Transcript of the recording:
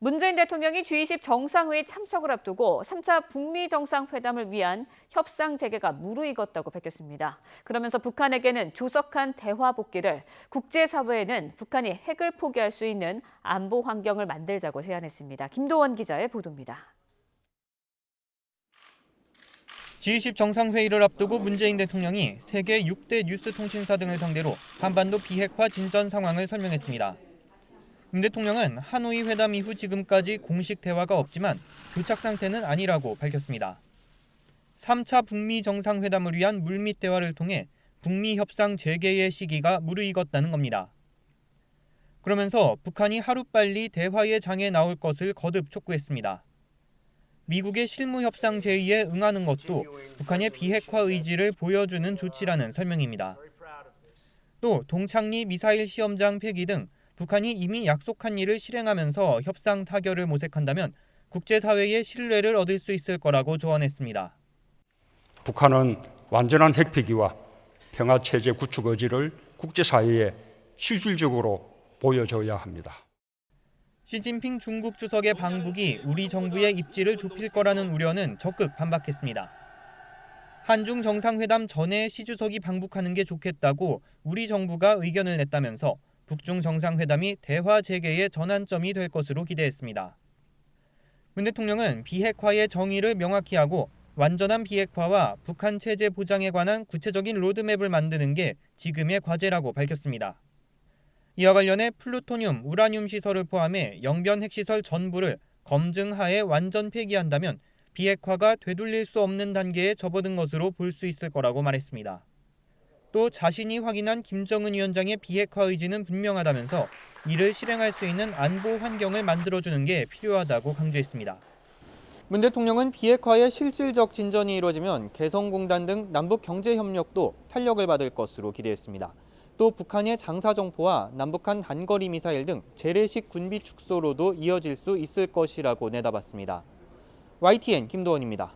문재인 대통령이 G20 정상회의 참석을 앞두고 3차 북미 정상회담을 위한 협상 재개가 무르익었다고 밝혔습니다. 그러면서 북한에게는 조속한 대화 복귀를, 국제사회에는 북한이 핵을 포기할 수 있는 안보 환경을 만들자고 제안했습니다. 김도원 기자의 보도입니다. G20 정상회의를 앞두고 문재인 대통령이 세계 6대 뉴스 통신사 등을 상대로 한반도 비핵화 진전 상황을 설명했습니다. 문 대통령은 하노이 회담 이후 지금까지 공식 대화가 없지만 교착 상태는 아니라고 밝혔습니다. 3차 북미 정상회담을 위한 물밑 대화를 통해 북미 협상 재개의 시기가 무르익었다는 겁니다. 그러면서 북한이 하루빨리 대화의 장에 나올 것을 거듭 촉구했습니다. 미국의 실무 협상 제의에 응하는 것도 북한의 비핵화 의지를 보여주는 조치라는 설명입니다. 또 동창리 미사일 시험장 폐기 등 북한이 이미 약속한 일을 실행하면서 협상 타결을 모색한다면 국제사회의 신뢰를 얻을 수 있을 거라고 조언했습니다. 북한은 완전한 핵폐기와 평화체제 구축 의지를 국제사회에 실질적으로 보여줘야 합니다. 시진핑 중국 주석의 방북이 우리 정부의 입지를 좁힐 거라는 우려는 적극 반박했습니다. 한중 정상회담 전에 시 주석이 방북하는 게 좋겠다고 우리 정부가 의견을 냈다면서 북중 정상회담이 대화 재개의 전환점이 될 것으로 기대했습니다. 문 대통령은 비핵화의 정의를 명확히 하고 완전한 비핵화와 북한 체제 보장에 관한 구체적인 로드맵을 만드는 게 지금의 과제라고 밝혔습니다. 이와 관련해 플루토늄, 우라늄 시설을 포함해 영변 핵시설 전부를 검증하에 완전 폐기한다면 비핵화가 되돌릴 수 없는 단계에 접어든 것으로 볼 수 있을 거라고 말했습니다. 또 자신이 확인한 김정은 위원장의 비핵화 의지는 분명하다면서 이를 실행할 수 있는 안보 환경을 만들어주는 게 필요하다고 강조했습니다. 문 대통령은 비핵화의 실질적 진전이 이루어지면 개성공단 등 남북 경제협력도 탄력을 받을 것으로 기대했습니다. 또 북한의 장사정포와 남북한 단거리 미사일 등 재래식 군비 축소로도 이어질 수 있을 것이라고 내다봤습니다. YTN 김도원입니다.